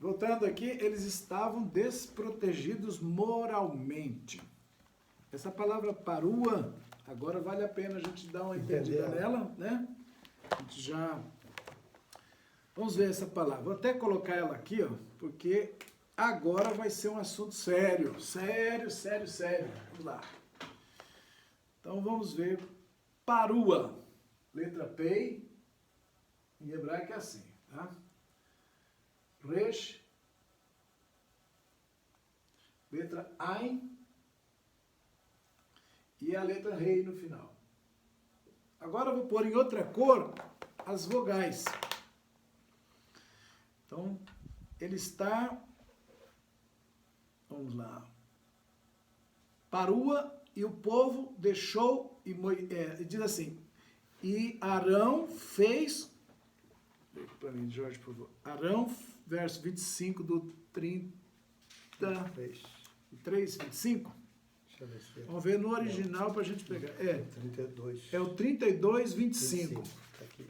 Voltando aqui, eles estavam desprotegidos moralmente. Essa palavra parua, agora vale a pena a gente dar uma entendida nela, né? A gente já... Vamos ver essa palavra. Vou até colocar ela aqui, ó, porque agora vai ser um assunto sério. Sério, sério, sério. Vamos lá. Então vamos ver. Parua. Letra P. Em hebraico é assim, tá? Resh. Letra Ain. E a letra Rei no final. Agora eu vou pôr em outra cor as vogais. Então, ele está... Vamos lá. Parua, e o povo deixou, e diz assim, e Arão fez... Para mim, Jorge, por favor. Arão, verso 25 do 33, 25. Deixa eu ver se vamos ver no original para a gente pegar. 32. É o 32, 25. Tá aqui.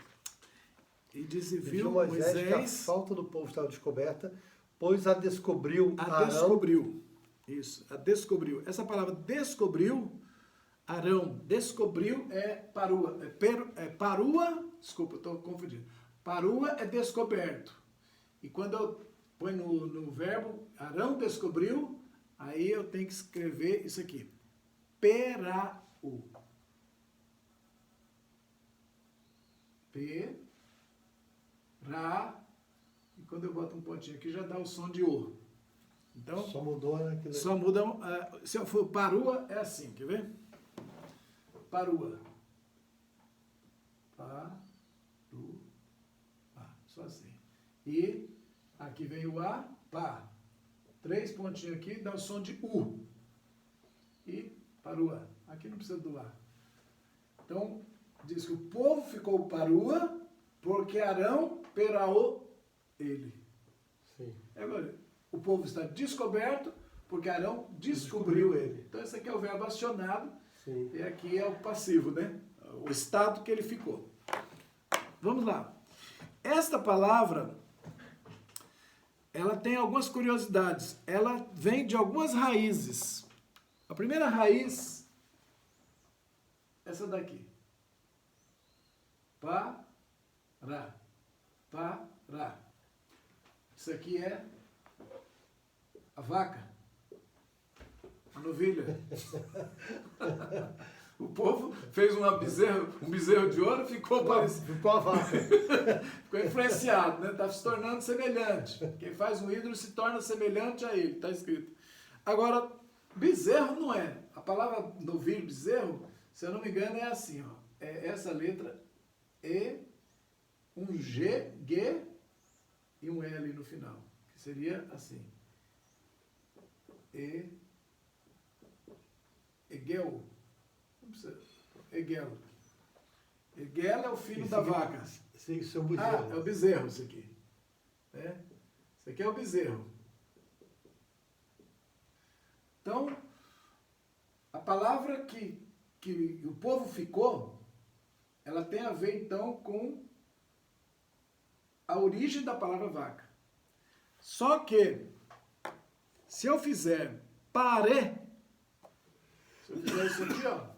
E disse, viu Moisés que a Moisés... falta do povo estava descoberta, pois a descobriu A descobriu. Isso, a descobriu. Essa palavra descobriu, Arão, descobriu é parua. Parua, desculpa, estou confundindo. Parua é descoberto. E quando eu põe no verbo, Arão descobriu, aí eu tenho que escrever isso aqui. Perau. Ra, e quando eu boto um pontinho aqui já dá o som de O. Então, só mudou naquilo. Só muda, se eu for parua, é assim, quer ver? Parua. Só assim. E aqui vem o A, pá. 3 pontinhos aqui, dá o som de U. E parua. Aqui não precisa do A. Então, diz que o povo ficou parua, porque Arão peraou ele. Sim. Agora, o povo está descoberto, porque Arão descobriu ele. Então, esse aqui é o verbo acionado. Sim. E aqui é o passivo, né? O estado que ele ficou. Vamos lá. Esta palavra, ela tem algumas curiosidades. Ela vem de algumas raízes. A primeira raiz, essa daqui. Pará. Pará. Isso aqui é a vaca, a novilha. O povo fez um bezerro de ouro, ficou parecido. Ficou a vaca. Ficou influenciado, né? Está se tornando semelhante. Quem faz um ídolo se torna semelhante a ele, está escrito. Agora, bezerro não é. A palavra novilho, bezerro, se eu não me engano, é assim, ó. É essa letra E, um G, G e um L no final. Que seria assim. Egel. Não precisa. Egel. Egel é o filho da vaca. Isso é o bezerro. É o bezerro isso aqui. Né? Isso aqui é o bezerro. Então, a palavra que o povo ficou, ela tem a ver então com a origem da palavra vaca. Só que, se eu fizer pare, se eu fizer isso aqui, ó,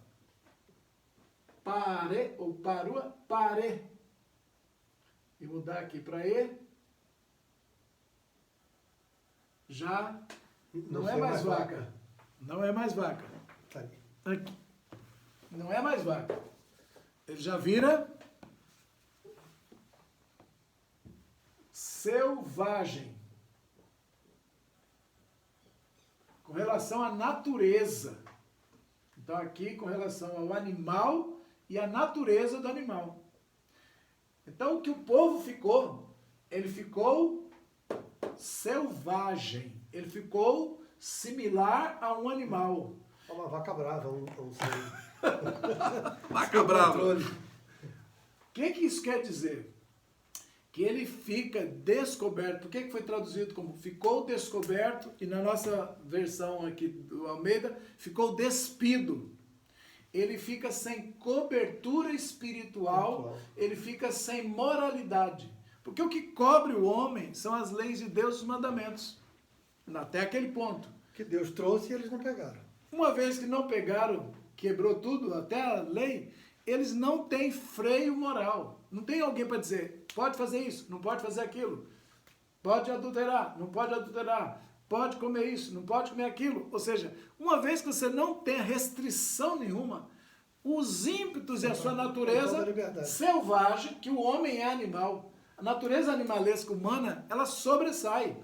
pare, ou parua, pare, e mudar aqui para E, já não é mais vaca. Não é mais vaca. Aqui. Não é mais vaca. Ele já vira selvagem. Com relação à natureza. Então aqui com relação ao animal e à natureza do animal. Então o que o povo ficou, ele ficou selvagem. Ele ficou similar a um animal. Uma vaca brava, Vaca brava. O que isso quer dizer? Que ele fica descoberto. O que foi traduzido como ficou descoberto? E na nossa versão aqui do Almeida, ficou despido. Ele fica sem cobertura espiritual, ele fica sem moralidade. Porque o que cobre o homem são as leis de Deus e os mandamentos. Até aquele ponto. Que Deus trouxe e eles não pegaram. Uma vez que não pegaram, quebrou tudo, até a lei, eles não têm freio moral. Não tem alguém para dizer, pode fazer isso, não pode fazer aquilo. Pode adulterar, não pode adulterar. Pode comer isso, não pode comer aquilo. Ou seja, uma vez que você não tem restrição nenhuma, os ímpetos e a sua natureza selvagem, que o homem é animal, a natureza animalesca humana, ela sobressai.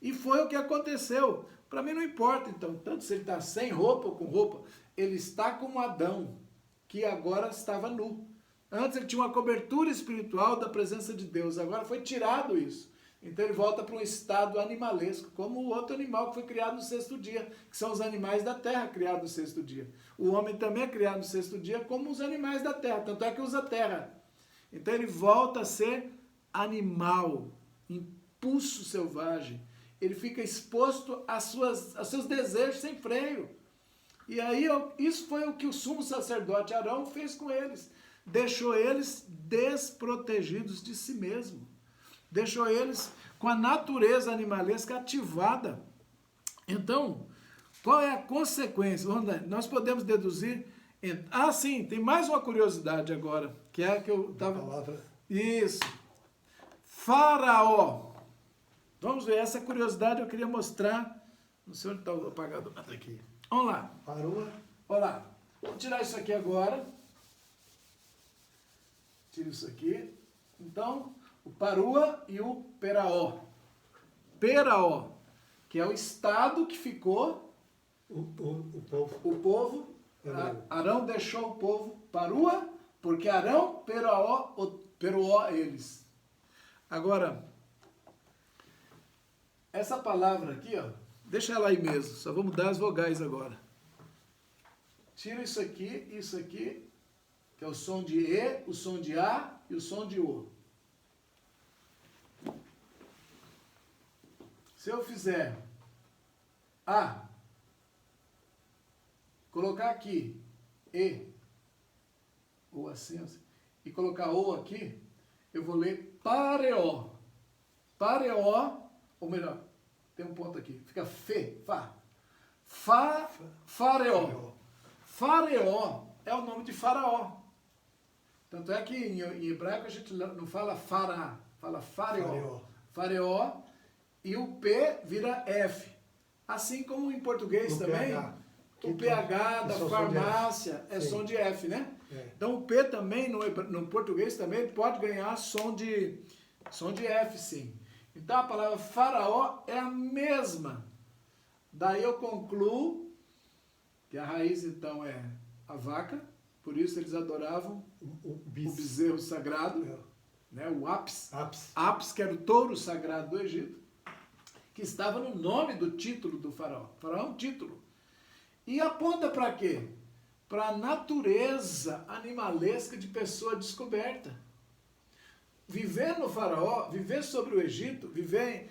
E foi o que aconteceu. Para mim não importa, então, tanto se ele está sem roupa ou com roupa, ele está como Adão, que agora estava nu. Antes ele tinha uma cobertura espiritual da presença de Deus, agora foi tirado isso. Então ele volta para um estado animalesco, como o outro animal que foi criado no sexto dia, que são os animais da terra criados no sexto dia. O homem também é criado no sexto dia como os animais da terra, tanto é que usa terra. Então ele volta a ser animal, impulso selvagem. Ele fica exposto aos seus desejos sem freio. E aí isso foi o que o sumo sacerdote Arão fez com eles. Deixou eles desprotegidos de si mesmo. Deixou eles com a natureza animalesca ativada. Então, qual é a consequência? Nós podemos deduzir... sim, tem mais uma curiosidade agora, que é a que eu estava... Isso. Faraó. Vamos ver, essa curiosidade eu queria mostrar. Não sei onde está o apagador. Aqui. Vamos lá. Parou. Olha lá. Vou tirar isso aqui agora. Tiro isso aqui. Então... o Parua e o Peraó. Peraó, que é o estado que ficou... O povo. O povo. Arão deixou o povo Parua, porque Arão, Peruó eles. Agora, essa palavra aqui, ó, deixa ela aí mesmo, só vou mudar as vogais agora. Tira isso aqui, que é o som de E, o som de A e o som de O. Se eu fizer A, colocar aqui E, ou assim, e colocar O aqui, eu vou ler Pareó. Pareó, ou melhor, tem um ponto aqui, fica Fareó. Fareó é o nome de Faraó. Tanto é que em hebraico a gente não fala Fará, fala Fareó. Fareó. E o P vira F. Assim como em português também, o PH da farmácia é som de F, né? É. Então o P também, no português também, pode ganhar som de F, sim. Então a palavra faraó é a mesma. Daí eu concluo que a raiz então é a vaca, por isso eles adoravam o bezerro sagrado, né? O Apis, que era o touro sagrado do Egito, que estava no nome do título do faraó. O faraó é um título. E aponta para quê? Para a natureza animalesca de pessoa descoberta. Viver no faraó, viver sobre o Egito, viver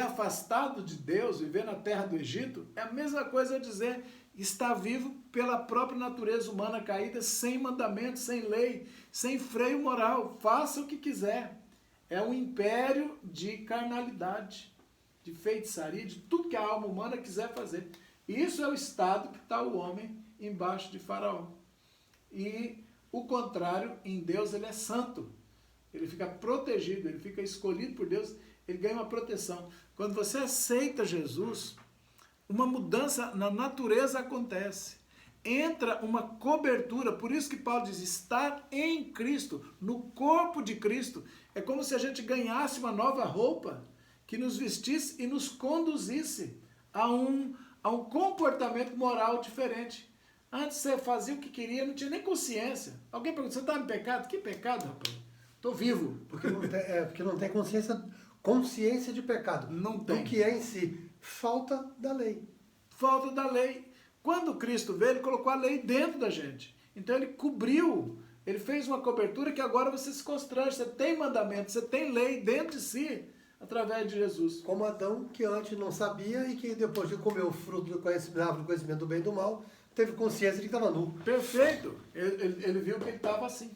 afastado de Deus, viver na terra do Egito, é a mesma coisa dizer estar vivo pela própria natureza humana caída, sem mandamento, sem lei, sem freio moral. Faça o que quiser. É um império de carnalidade, de feitiçaria, de tudo que a alma humana quiser fazer. Isso é o estado que está o homem embaixo de Faraó. E o contrário, em Deus ele é santo. Ele fica protegido, ele fica escolhido por Deus, ele ganha uma proteção. Quando você aceita Jesus, uma mudança na natureza acontece. Entra uma cobertura, por isso que Paulo diz, estar em Cristo, no corpo de Cristo. É como se a gente ganhasse uma nova roupa, que nos vestisse e nos conduzisse a um comportamento moral diferente. Antes você fazia o que queria, não tinha nem consciência. Alguém pergunta, você está em pecado? Que pecado, rapaz? Estou vivo. Porque não tem consciência de pecado. Não tem. O que é em si? Falta da lei. Falta da lei. Quando Cristo veio, ele colocou a lei dentro da gente. Então ele cobriu, ele fez uma cobertura que agora você se constrange. Você tem mandamento, você tem lei dentro de si, através de Jesus. Como Adão, que antes não sabia e que depois de comer o fruto do conhecimento do bem e do mal, teve consciência de que estava nu. Perfeito. Ele viu que ele estava assim.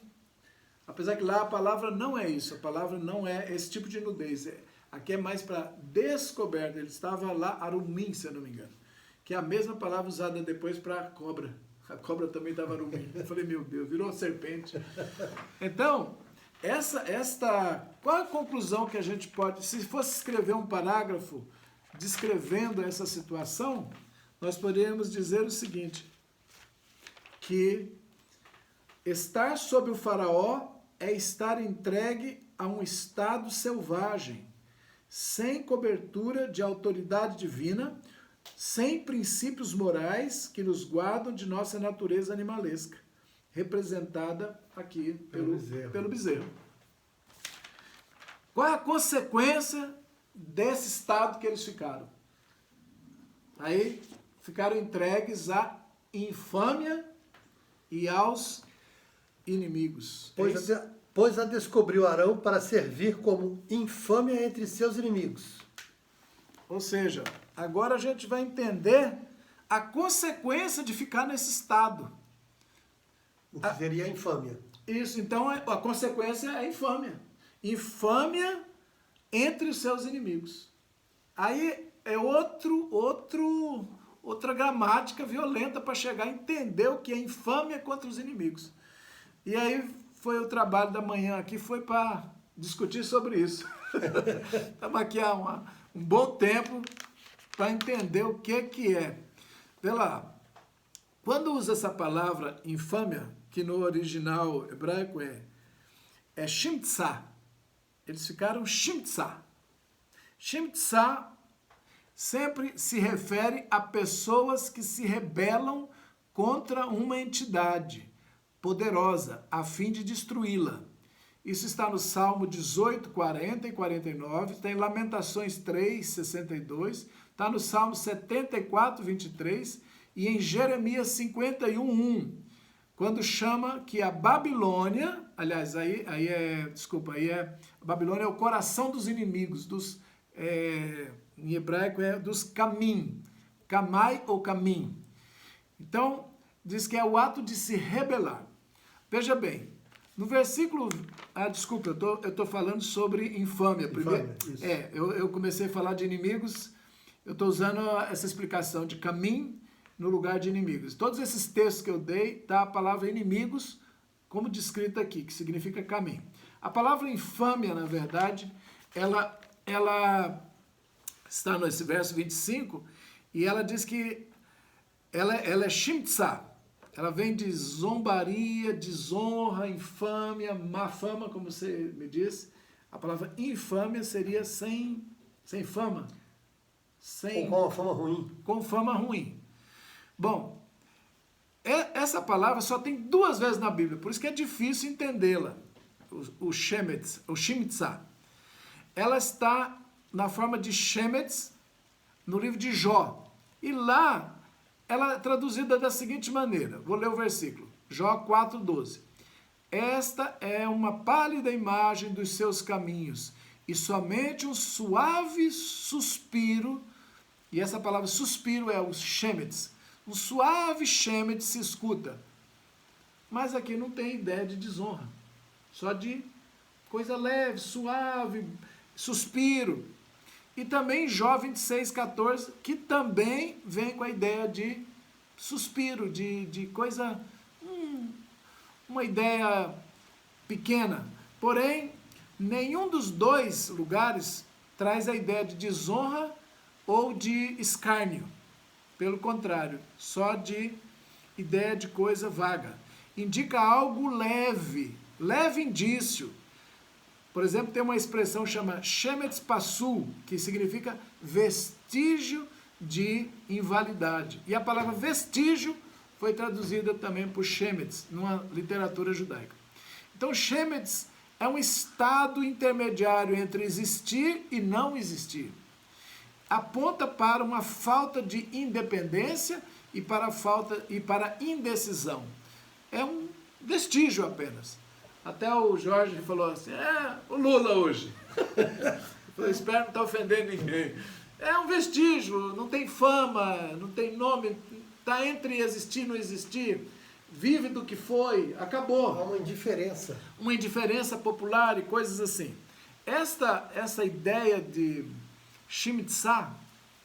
Apesar que lá a palavra não é isso, a palavra não é esse tipo de nudez. Aqui é mais para descoberta. Ele estava lá, arumim, se eu não me engano. Que é a mesma palavra usada depois para cobra. A cobra também estava arumim. Eu falei, meu Deus, virou serpente. Então, qual a conclusão que a gente pode... Se fosse escrever um parágrafo descrevendo essa situação, nós poderíamos dizer o seguinte, que estar sob o faraó é estar entregue a um estado selvagem, sem cobertura de autoridade divina, sem princípios morais que nos guardam de nossa natureza animalesca, representada aqui pelo bezerro. Qual é a consequência desse estado que eles ficaram? Aí ficaram entregues à infâmia e aos inimigos. Pois a descobriu Arão para servir como infâmia entre seus inimigos. Ou seja, agora a gente vai entender a consequência de ficar nesse estado. O que seria a infâmia. Isso, então a consequência é a infâmia. Infâmia entre os seus inimigos. Aí é outra gramática violenta para chegar a entender o que é infâmia contra os inimigos. E aí foi o trabalho da manhã aqui, foi para discutir sobre isso. Estamos aqui há um bom tempo para entender o que é. Vê lá, quando usa essa palavra infâmia, que no original hebraico é shimtsa, eles ficaram shimtsa. Shimtsa sempre se refere a pessoas que se rebelam contra uma entidade poderosa, a fim de destruí-la. Isso está no Salmo 18, 40 e 49, está em Lamentações 3, 62, está no Salmo 74, 23 e em Jeremias 51, 1, quando chama que a Babilônia, aliás, a Babilônia é o coração dos inimigos, em hebraico é dos camim, camai ou camim. Então, diz que é o ato de se rebelar. Veja bem, no versículo... desculpa, eu estou falando sobre infâmia. Primeiro, eu comecei a falar de inimigos, eu estou usando essa explicação de caminho no lugar de inimigos. Todos esses textos que eu dei, tá a palavra inimigos como descrita aqui, que significa caminho. A palavra infâmia, na verdade, ela está nesse verso 25, e ela diz que ela é shimtsa. Ela vem de zombaria, desonra, infâmia, má fama, como você me disse. A palavra infâmia seria sem fama. Com uma fama ruim. Com fama ruim. Bom, essa palavra só tem 2 vezes na Bíblia, por isso que é difícil entendê-la. O shimtsa. Ela está na forma de shemetz no livro de Jó. E lá ela é traduzida da seguinte maneira. Vou ler o versículo. Jó 4:12. Esta é uma pálida imagem dos seus caminhos, e somente um suave suspiro, e essa palavra suspiro é o shemetz, um suave shemetz se escuta. Mas aqui não tem ideia de desonra, só de coisa leve, suave, suspiro. E também Jó 26:14, que também vem com a ideia de suspiro, de coisa, uma ideia pequena. Porém, nenhum dos 2 lugares traz a ideia de desonra ou de escárnio. Pelo contrário, só de ideia de coisa vaga. Indica algo leve indício. Por exemplo, tem uma expressão chamada shemetz pasul, que significa vestígio de invalidade. E a palavra vestígio foi traduzida também por shemetz, numa literatura judaica. Então, shemetz é um estado intermediário entre existir e não existir. Aponta para uma falta de independência e para indecisão. É um vestígio apenas. Até o Jorge falou assim, o Lula hoje. Eu espero não estar ofendendo ninguém. É um vestígio, não tem fama, não tem nome, está entre existir e não existir. vive do que foi, acabou. Há uma indiferença. Uma indiferença popular e coisas assim. Essa ideia de Shimitzá,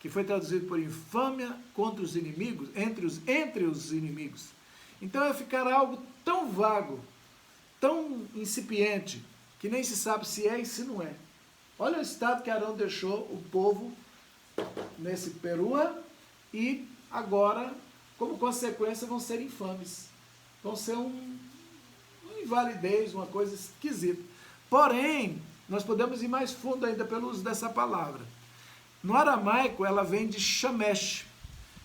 que foi traduzido por infâmia contra os inimigos, entre os inimigos. Então é ficar algo tão vago, tão incipiente, que nem se sabe se é e se não é. Olha o estado que Arão deixou o povo nesse Perua, e agora, como consequência, vão ser infames. Vão ser uma invalidez, uma coisa esquisita. Porém, nós podemos ir mais fundo ainda pelo uso dessa palavra. No aramaico, ela vem de shamesh.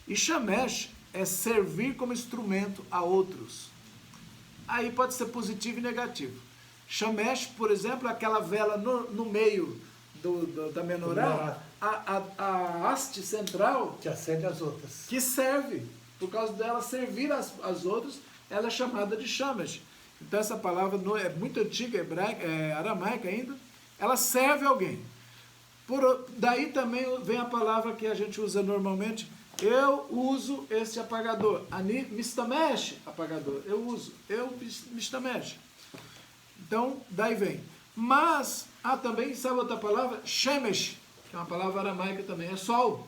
E shamesh é servir como instrumento a outros. Aí pode ser positivo e negativo. Shamesh, por exemplo, aquela vela no meio da menorá, a haste central, Que acende as outras. que serve, por causa dela servir as outras, ela é chamada de shamesh. Então essa palavra é muito antiga, hebraica, aramaica ainda, ela serve alguém. Daí também vem a palavra que a gente usa normalmente, eu uso este apagador. Ani mistamesh, apagador. Eu mistamesh. Então, daí vem. Mas, também, sabe outra palavra? Shemesh, que é uma palavra aramaica também, é sol.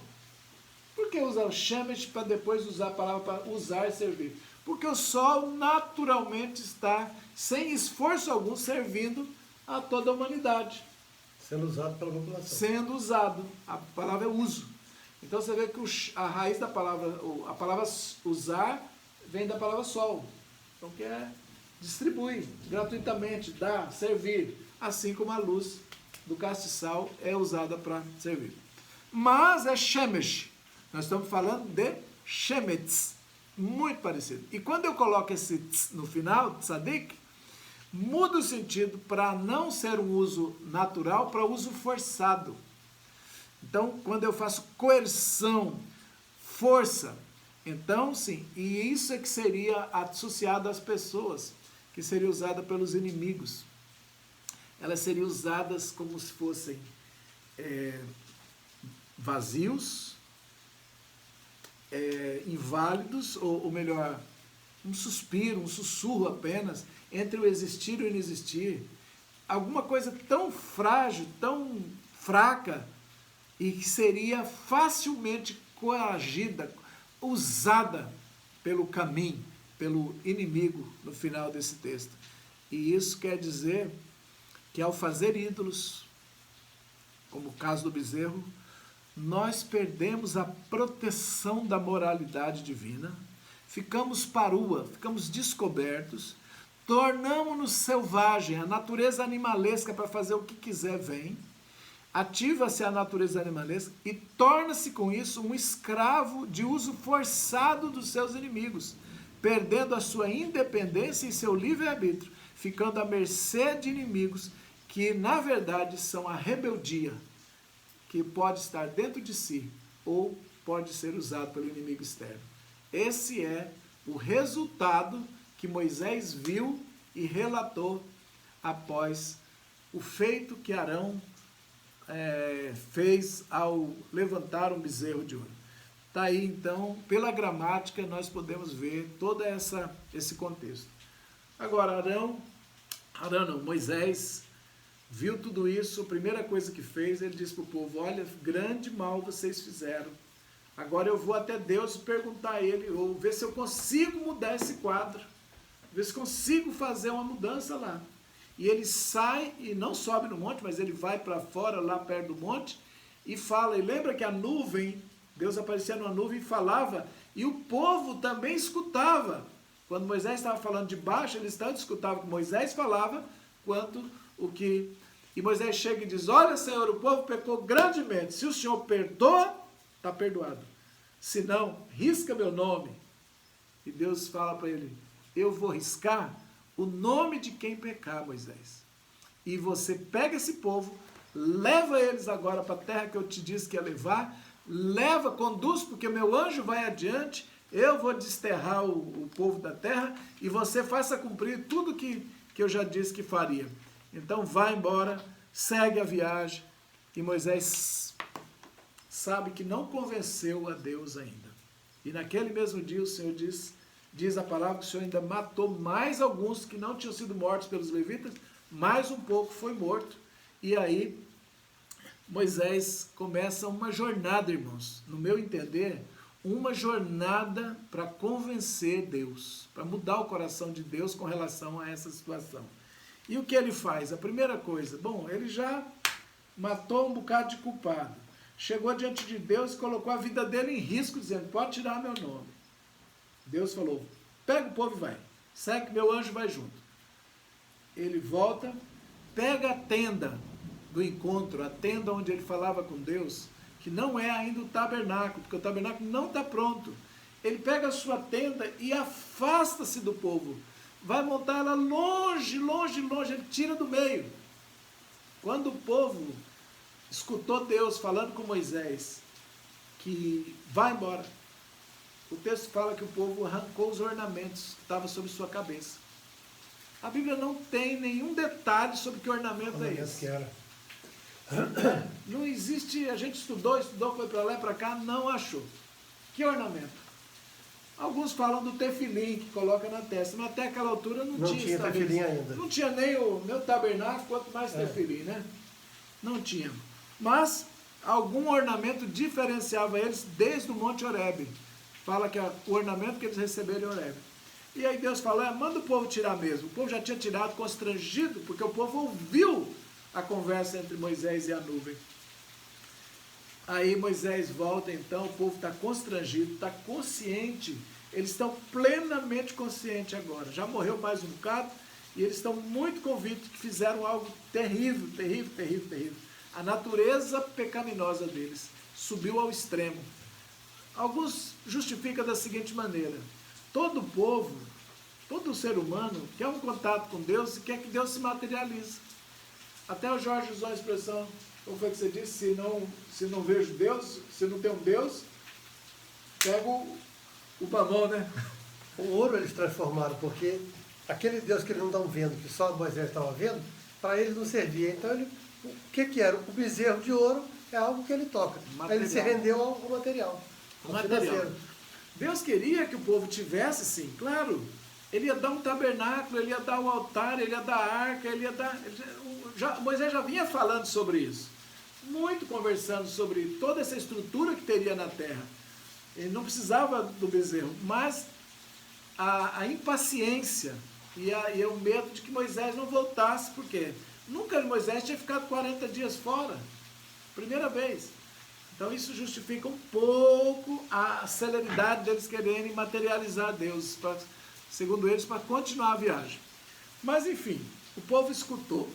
Por que usar o shemesh para depois usar a palavra para usar e servir? Porque o sol naturalmente está, sem esforço algum, servindo a toda a humanidade. Sendo usado pela população. Sendo usado. A palavra é uso. Então você vê que a raiz da palavra, a palavra usar, vem da palavra sol. Então que é distribui gratuitamente, dá, servir. Assim como a luz do castiçal é usada para servir. Mas é shemesh. Nós estamos falando de shemetz. Muito parecido. E quando eu coloco esse tz no final, tzadik, muda o sentido para não ser um uso natural, para uso forçado. Então, quando eu faço coerção, força, então sim, e isso é que seria associado às pessoas, que seria usada pelos inimigos. Elas seriam usadas como se fossem vazios, inválidos, ou melhor, um suspiro, um sussurro apenas, entre o existir e o inexistir. Alguma coisa tão frágil, tão fraca, e que seria facilmente coagida, usada pelo caminho, pelo inimigo no final desse texto. E isso quer dizer que ao fazer ídolos, como o caso do bezerro, nós perdemos a proteção da moralidade divina, ficamos parua, ficamos descobertos, tornamos-nos selvagem, a natureza animalesca para fazer o que quiser vem, ativa-se a natureza animalesca e torna-se com isso um escravo de uso forçado dos seus inimigos, perdendo a sua independência e seu livre-arbítrio, ficando à mercê de inimigos que, na verdade, são a rebeldia, que pode estar dentro de si ou pode ser usado pelo inimigo externo. Esse é o resultado que Moisés viu e relatou após o feito que Arão fez ao levantar um bezerro de ouro. Está aí, então, pela gramática, nós podemos ver todo esse contexto. Agora, Moisés viu tudo isso, a primeira coisa que fez, ele disse para o povo, olha, grande mal vocês fizeram. Agora eu vou até Deus perguntar a ele, ou ver se eu consigo mudar esse quadro, ver se consigo fazer uma mudança lá. E ele sai, e não sobe no monte, mas ele vai para fora, lá perto do monte, e fala. E lembra que a nuvem, Deus aparecia numa nuvem e falava, e o povo também escutava. Quando Moisés estava falando de baixo, eles tanto escutavam que Moisés falava, quanto o que... E Moisés chega e diz, olha, Senhor, o povo pecou grandemente. Se o Senhor perdoa, está perdoado. Se não, risca meu nome. E Deus fala para ele, eu vou riscar o nome de quem pecar, Moisés. E você pega esse povo, leva eles agora para a terra que eu te disse que ia levar, conduz, porque meu anjo vai adiante, eu vou desterrar o povo da terra, e você faça cumprir tudo que eu já disse que faria. Então vai embora, segue a viagem, e Moisés sabe que não convenceu a Deus ainda. E naquele mesmo dia o Senhor diz diz a palavra que o Senhor ainda matou mais alguns que não tinham sido mortos pelos levitas, mais um pouco foi morto. E aí Moisés começa uma jornada, irmãos, no meu entender, uma jornada para convencer Deus, para mudar o coração de Deus com relação a essa situação. E o que ele faz? A primeira coisa, bom, ele já matou um bocado de culpado, chegou diante de Deus e colocou a vida dele em risco, dizendo, pode tirar meu nome. Deus falou, pega o povo e vai, segue que meu anjo vai junto. Ele volta, pega a tenda do encontro, a tenda onde ele falava com Deus, que não é ainda o tabernáculo, porque o tabernáculo não está pronto. Ele pega a sua tenda e afasta-se do povo, vai montar ela longe, longe, longe, ele tira do meio. Quando o povo escutou Deus falando com Moisés, que vai embora, o texto fala que o povo arrancou os ornamentos que estavam sobre sua cabeça. A Bíblia não tem nenhum detalhe sobre que ornamento é esse. Que era. Não existe, a gente estudou, foi para lá e para cá, não achou. Que ornamento? Alguns falam do tefilim que coloca na testa, mas até aquela altura não tinha tefilim ainda. Não tinha nem o tabernáculo, quanto mais tefilim, né? Não tinha. Mas algum ornamento diferenciava eles desde o Monte Horebe. Fala que o ornamento que eles receberam em Horebe. E aí Deus falou, manda o povo tirar mesmo. O povo já tinha tirado constrangido, porque o povo ouviu a conversa entre Moisés e a nuvem. Aí Moisés volta então, o povo está constrangido, está consciente, eles estão plenamente conscientes agora. Já morreu mais um bocado e eles estão muito convictos que fizeram algo terrível, terrível, terrível, terrível. A natureza pecaminosa deles subiu ao extremo. Alguns justificam da seguinte maneira, todo povo, todo ser humano quer um contato com Deus e quer que Deus se materialize. Até o Jorge usou a expressão, como foi que você disse, se não vejo Deus, se não tem um Deus, pego o mamão, né? O ouro eles transformaram, porque aquele Deus que eles não estão vendo, que só Moisés estava vendo, para eles não servia. Então, o que era? O bezerro de ouro é algo que ele toca. Aí ele se rendeu ao material. Deus queria que o povo tivesse, sim, claro. Ele ia dar um tabernáculo, ele ia dar o altar, ele ia dar a arca, ele ia dar... Moisés já vinha falando sobre isso. Muito conversando sobre toda essa estrutura que teria na terra. Ele não precisava do bezerro, mas a impaciência e o medo de que Moisés não voltasse, porque nunca Moisés tinha ficado 40 dias fora. Primeira vez. Então isso justifica um pouco a celeridade deles quererem materializar Deus, segundo eles, para continuar a viagem. Mas enfim, o povo escutou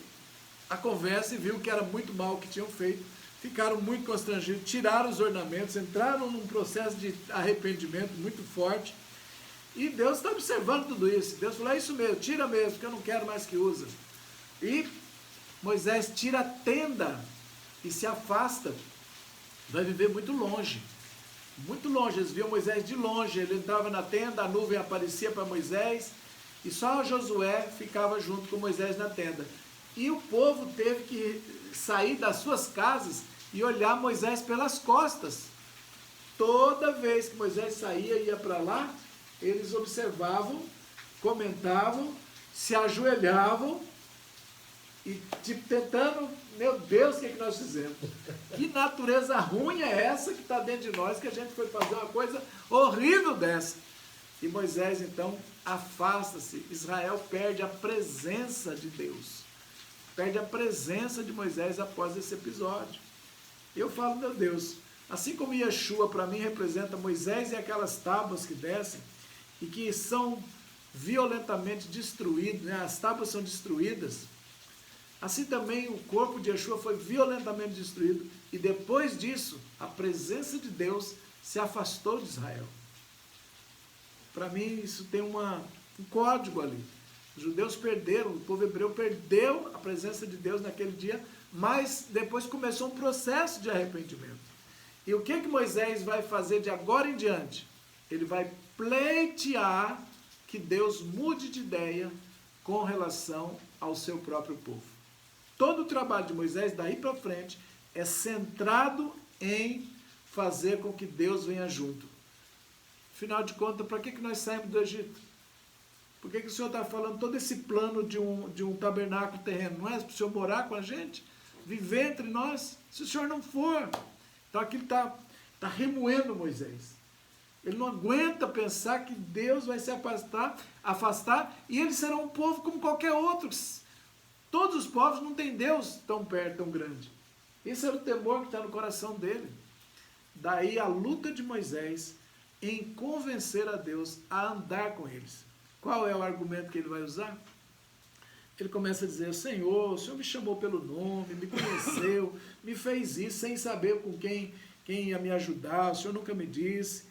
a conversa e viu que era muito mal o que tinham feito, ficaram muito constrangidos, tiraram os ornamentos, entraram num processo de arrependimento muito forte, e Deus está observando tudo isso. Deus falou, é isso mesmo, tira mesmo, porque eu não quero mais que usa. E Moisés tira a tenda e se afasta, vai viver muito longe, eles viam Moisés de longe, ele entrava na tenda, a nuvem aparecia para Moisés, e só Josué ficava junto com Moisés na tenda. E o povo teve que sair das suas casas e olhar Moisés pelas costas. Toda vez que Moisés saía e ia para lá, eles observavam, comentavam, se ajoelhavam e tentando, meu Deus, o que nós fizemos? Que natureza ruim é essa que está dentro de nós, que a gente foi fazer uma coisa horrível dessa? E Moisés, então, afasta-se. Israel perde a presença de Deus. Perde a presença de Moisés após esse episódio. Eu falo, meu Deus, assim como Yeshua para mim representa Moisés e aquelas tábuas que descem e que são violentamente destruídas, né? As tábuas são destruídas, assim também o corpo de Yeshua foi violentamente destruído e depois disso a presença de Deus se afastou de Israel. Para mim isso tem um código ali. Os judeus perderam, o povo hebreu perdeu a presença de Deus naquele dia, mas depois começou um processo de arrependimento. E o que Moisés vai fazer de agora em diante? Ele vai pleitear que Deus mude de ideia com relação ao seu próprio povo. Todo o trabalho de Moisés, daí para frente, é centrado em fazer com que Deus venha junto. Afinal de contas, para que nós saímos do Egito? Por que o Senhor está falando todo esse plano de um tabernáculo terreno? Não é para o Senhor morar com a gente? Viver entre nós? Se o Senhor não for. Então aquilo está remoendo Moisés. Ele não aguenta pensar que Deus vai se afastar e eles serão um povo como qualquer outro. Todos os povos não têm Deus tão perto, tão grande. Esse era o temor que está no coração dele. Daí a luta de Moisés em convencer a Deus a andar com eles. Qual é o argumento que ele vai usar? Ele começa a dizer, Senhor, o Senhor me chamou pelo nome, me conheceu, me fez isso sem saber com quem ia me ajudar, o Senhor nunca me disse.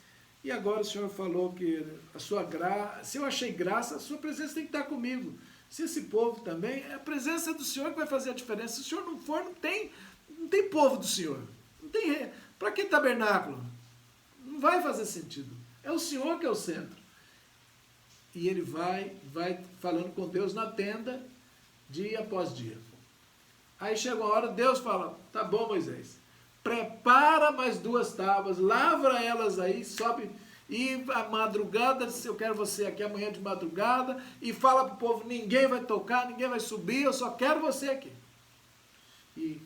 E agora o Senhor falou que a sua graça, se eu achei graça, a sua presença tem que estar comigo. Se esse povo também, é a presença do Senhor que vai fazer a diferença. Se o Senhor não for, não tem povo do Senhor. Não tem, para que tabernáculo? Não vai fazer sentido. É o Senhor que é o centro. E ele vai falando com Deus na tenda, dia após dia. Aí chega uma hora, Deus fala, tá bom, Moisés, prepara mais 2 tábuas, lavra elas aí, sobe, e a madrugada, eu quero você aqui amanhã de madrugada, e fala para o povo, ninguém vai tocar, ninguém vai subir, eu só quero você aqui. E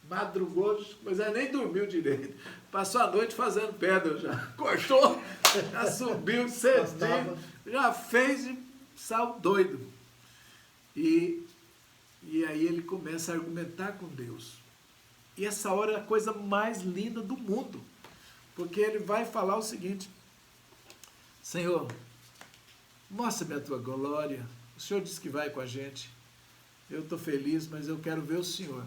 madrugou, Moisés nem dormiu direito, passou a noite fazendo pedra já, cortou, já subiu cedinho, já fez e saiu doido. E aí ele começa a argumentar com Deus. E essa hora é a coisa mais linda do mundo, porque ele vai falar o seguinte, Senhor, mostra-me a tua glória, o Senhor disse que vai com a gente, eu estou feliz, mas eu quero ver o Senhor.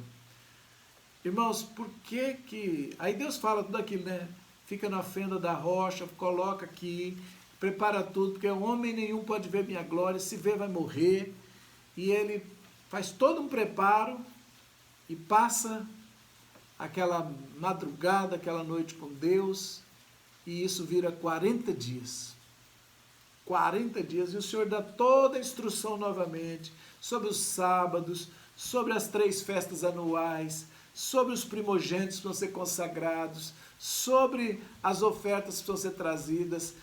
Irmãos, por que... Aí Deus fala tudo aquilo, né? Fica na fenda da rocha, coloca aqui, prepara tudo, porque homem nenhum pode ver minha glória, se ver vai morrer. E ele faz todo um preparo e passa aquela madrugada, aquela noite com Deus, e isso vira 40 dias. 40 dias, e o Senhor dá toda a instrução novamente, sobre os sábados, sobre as 3 festas anuais, sobre os primogênitos que vão ser consagrados, sobre as ofertas que vão ser trazidas,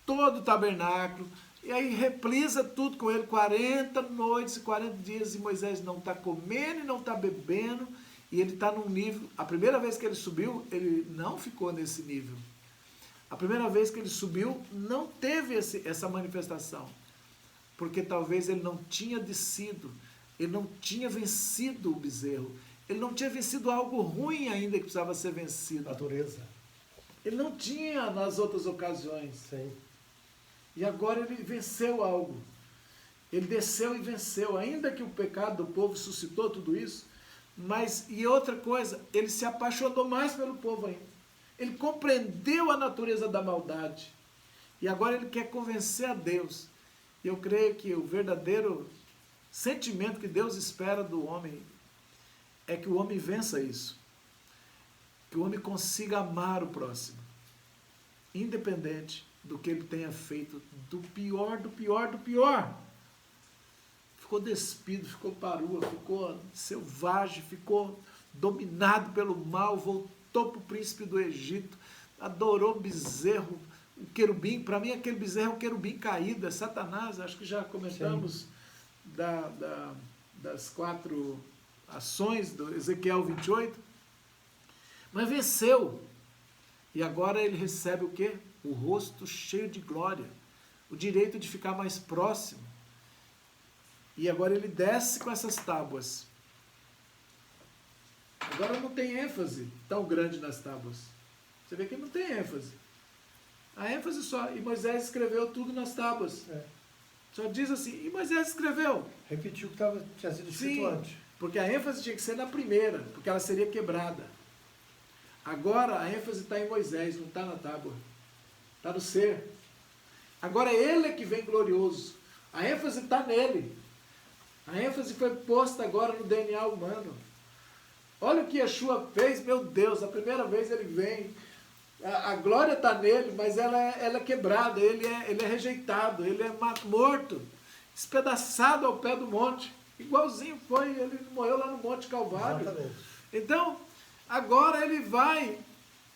todo o tabernáculo, e aí reprisa tudo com ele, 40 noites e 40 dias, e Moisés não está comendo e não está bebendo, e ele está num nível, a primeira vez que ele subiu, ele não ficou nesse nível. A primeira vez que ele subiu, não teve essa manifestação, porque talvez ele não tinha descido, ele não tinha vencido o bezerro, ele não tinha vencido algo ruim ainda que precisava ser vencido. Natureza. Ele não tinha nas outras ocasiões. Sim. E agora ele venceu algo. Ele desceu e venceu, ainda que o pecado do povo suscitou tudo isso, mas, e outra coisa, ele se apaixonou mais pelo povo ainda. Ele compreendeu a natureza da maldade. E agora ele quer convencer a Deus. E eu creio que o verdadeiro sentimento que Deus espera do homem é que o homem vença isso. Que o homem consiga amar o próximo. Independente do que ele tenha feito, do pior, do pior, do pior. Ficou despido, ficou parua, ficou selvagem, ficou dominado pelo mal, voltou para o príncipe do Egito, adorou bezerro, o querubim. Para mim aquele bezerro é um querubim caído, é Satanás. Acho que já comentamos das 4 ações do Ezequiel 28. Mas venceu. E agora ele recebe o quê? O rosto cheio de glória, o direito de ficar mais próximo. E agora ele desce com essas tábuas. Agora não tem ênfase tão grande nas tábuas. Você vê que não tem ênfase. A ênfase só, e Moisés escreveu tudo nas tábuas. Só diz assim, e Moisés escreveu. Repetiu o que tinha sido escrito antes. Porque a ênfase tinha que ser na primeira, porque ela seria quebrada. Agora a ênfase está em Moisés, não está na tábua. Está no ser. Agora é ele que vem glorioso. A ênfase está nele. A ênfase foi posta agora no DNA humano. Olha o que Yeshua fez, meu Deus, a primeira vez ele vem. A glória está nele, mas ela é quebrada, ele é rejeitado, ele é morto, espedaçado ao pé do monte. Igualzinho foi, ele morreu lá no Monte Calvário. Exatamente. Então, agora ele vai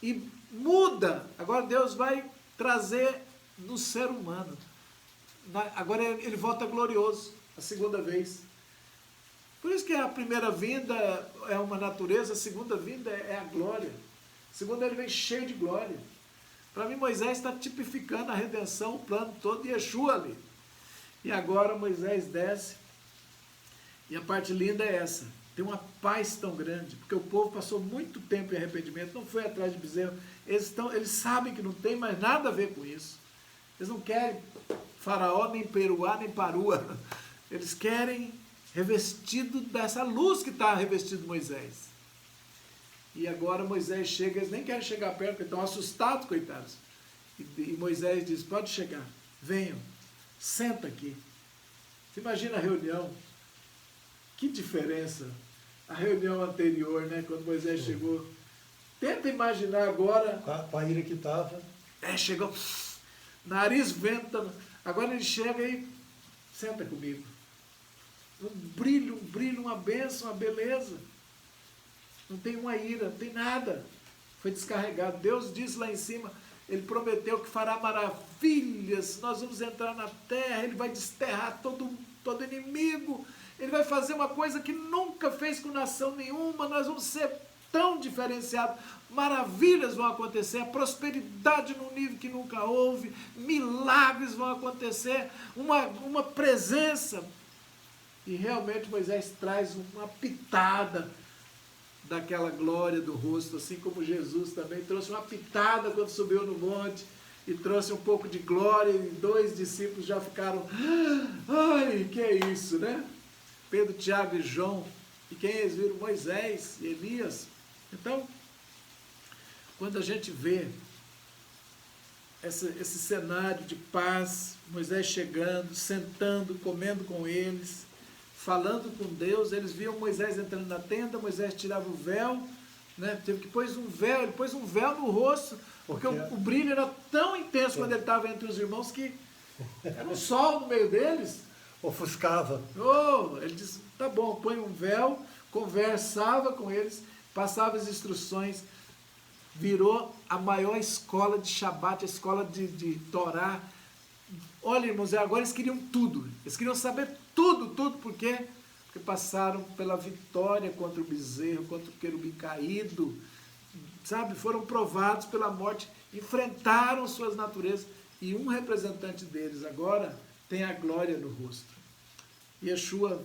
e muda. Agora Deus vai trazer no ser humano. Agora ele volta glorioso, a segunda vez. Por isso que a primeira vinda é uma natureza, a segunda vinda é a glória. A segunda ele vem cheio de glória. Para mim, Moisés está tipificando a redenção, o plano todo de Yeshua ali. E agora Moisés desce, e a parte linda é essa. Tem uma paz tão grande, porque o povo passou muito tempo em arrependimento, não foi atrás de bezerro. Eles sabem que não tem mais nada a ver com isso. Eles não querem faraó, nem peruá, nem parua. Eles querem revestido dessa luz que está revestido Moisés. E agora Moisés chega, eles nem querem chegar perto, porque estão assustados, coitados. E Moisés diz, pode chegar, venham, senta aqui. Você imagina a reunião, que diferença. A reunião anterior, né, quando Moisés chegou. Tenta imaginar agora. Com a ira que estava. Chegou, nariz venta. Agora ele chega e senta comigo. Um brilho, uma bênção, uma beleza. Não tem uma ira, não tem nada. Foi descarregado. Deus disse lá em cima, ele prometeu que fará maravilhas. Nós vamos entrar na terra, ele vai desterrar todo inimigo. Ele vai fazer uma coisa que nunca fez com nação nenhuma. Nós vamos ser tão diferenciados. Maravilhas vão acontecer, a prosperidade num nível que nunca houve, milagres vão acontecer, uma presença. E realmente Moisés traz uma pitada daquela glória do rosto, assim como Jesus também trouxe uma pitada quando subiu no monte e trouxe um pouco de glória, e 2 discípulos já ficaram, ai, que é isso, né? Pedro, Tiago e João, e quem eles viram? Moisés e Elias. Então, quando a gente vê esse cenário de paz, Moisés chegando, sentando, comendo com eles, falando com Deus, eles viam Moisés entrando na tenda, Moisés tirava o véu, né? Teve que pôr um véu, ele pôs um véu no rosto, porque o brilho era tão intenso quando ele estava entre os irmãos que era um sol no meio deles. Ofuscava. Ele disse, tá bom, põe um véu, conversava com eles, passava as instruções, virou a maior escola de Shabat, a escola de Torá. Olha, irmãos, agora eles queriam tudo, eles queriam saber tudo, por quê? Porque passaram pela vitória contra o bezerro, contra o querubim caído, sabe? Foram provados pela morte, enfrentaram suas naturezas, e um representante deles agora tem a glória no rosto. Yeshua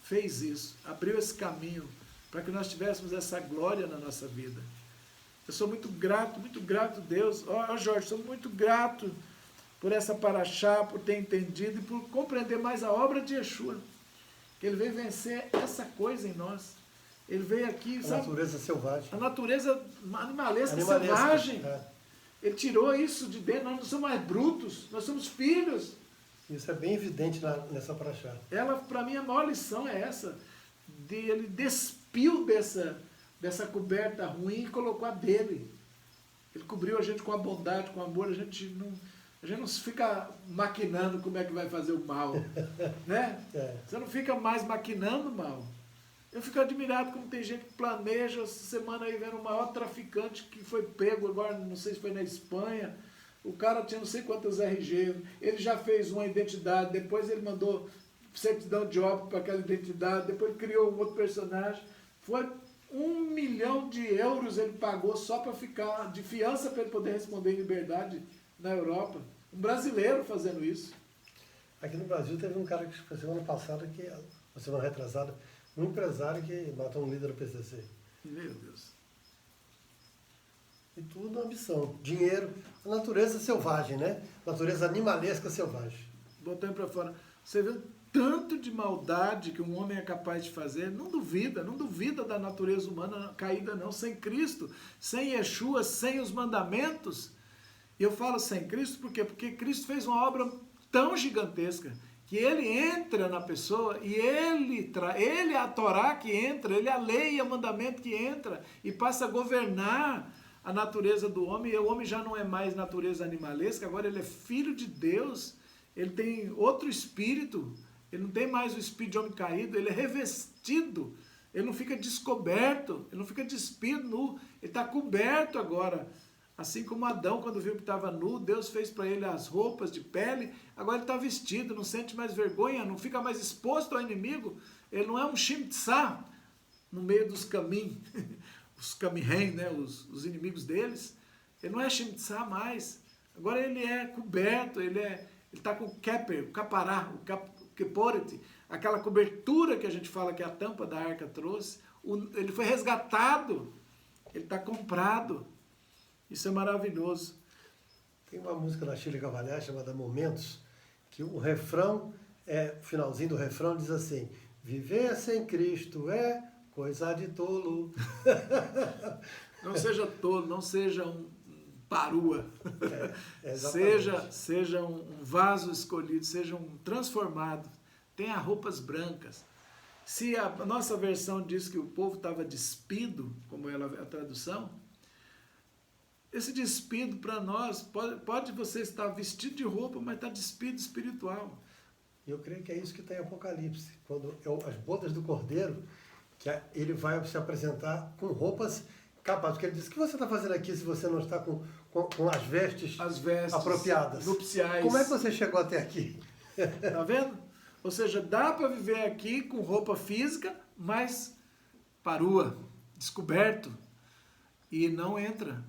fez isso, abriu esse caminho para que nós tivéssemos essa glória na nossa vida. Eu sou muito grato, Deus. Jorge, sou muito grato por essa paraxá, por ter entendido e por compreender mais a obra de Yeshua. Que ele veio vencer essa coisa em nós. Ele veio aqui, a natureza selvagem. A natureza animalesca selvagem. Ele tirou isso de dentro, nós não somos mais brutos, nós somos filhos. Isso é bem evidente nessa paraxá. Para mim, a maior lição é essa. Ele despiu dessa coberta ruim e colocou a dele. Ele cobriu a gente com a bondade, com o amor. A gente não fica maquinando como é que vai fazer o mal. Né? Você não fica mais maquinando o mal. Eu fico admirado como tem gente que planeja. Essa semana aí vendo o maior traficante que foi pego agora, não sei se foi na Espanha. O cara tinha não sei quantas RG, ele já fez uma identidade, depois ele mandou certidão de óbito para aquela identidade, depois criou um outro personagem. Foi 1 milhão de euros ele pagou só para ficar de fiança para ele poder responder em liberdade na Europa. Um brasileiro fazendo isso. Aqui no Brasil teve um cara que foi semana passada, semana retrasada, um empresário que matou um líder do PCC. Meu Deus. E tudo ambição, dinheiro, a natureza selvagem, né? Natureza animalesca selvagem. Botando para fora. Você vê tanto de maldade que um homem é capaz de fazer, não duvida da natureza humana caída não, sem Cristo, sem Yeshua, sem os mandamentos. E eu falo sem Cristo por quê? Porque Cristo fez uma obra tão gigantesca que ele entra na pessoa e ele é a Torá que entra, ele é a lei e o mandamento que entra e passa a governar a natureza do homem, e o homem já não é mais natureza animalesca, agora ele é filho de Deus, ele tem outro espírito, ele não tem mais o espírito de homem caído, ele é revestido, ele não fica descoberto, ele não fica despido nu, ele está coberto agora. Assim como Adão, quando viu que estava nu, Deus fez para ele as roupas de pele, agora ele está vestido, não sente mais vergonha, não fica mais exposto ao inimigo. Ele não é um shimtsá no meio dos camim, os camirém, né, os inimigos deles. Ele não é shimtsá mais. Agora ele é coberto, ele está com o keper, o capará, o keporet, aquela cobertura que a gente fala que a tampa da arca trouxe. Ele foi resgatado, ele está comprado. Isso é maravilhoso. Tem uma música da Shirley Cavalhar chamada Momentos, que o refrão, o finalzinho do refrão diz assim: viver sem Cristo é coisa de tolo. Não seja tolo, não seja um parua. Seja um vaso escolhido, seja um transformado. Tenha roupas brancas. Se a nossa versão diz que o povo estava despido, como é a tradução, esse despido para nós, pode você estar vestido de roupa, mas está despido espiritual. Eu creio que é isso que está em Apocalipse, quando as bodas do Cordeiro, que ele vai se apresentar com roupas capadas. Porque ele diz: o que você está fazendo aqui se você não está com as vestes apropriadas? Nupciais. Como é que você chegou até aqui? Está vendo? Ou seja, dá para viver aqui com roupa física, mas parua, descoberto, e não entra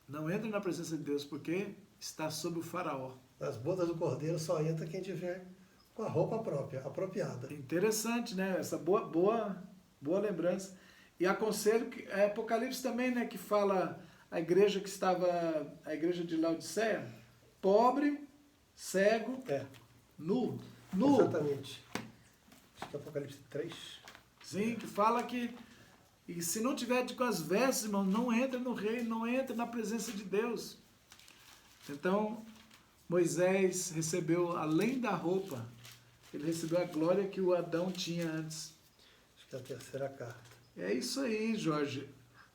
na presença de Deus, porque está sob o faraó. Nas bodas do Cordeiro só entra quem tiver com a roupa própria, apropriada. Interessante, né? Essa boa lembrança. E aconselho que Apocalipse também, né, que fala a igreja a igreja de Laodiceia, pobre, cego, nu. Exatamente. Acho que é Apocalipse 3. Sim, que fala que e se não tiver com as vestes, irmão, não entra no reino, não entra na presença de Deus. Então, Moisés recebeu, além da roupa, ele recebeu a glória que o Adão tinha antes. Acho que é a terceira carta. É isso aí, Jorge.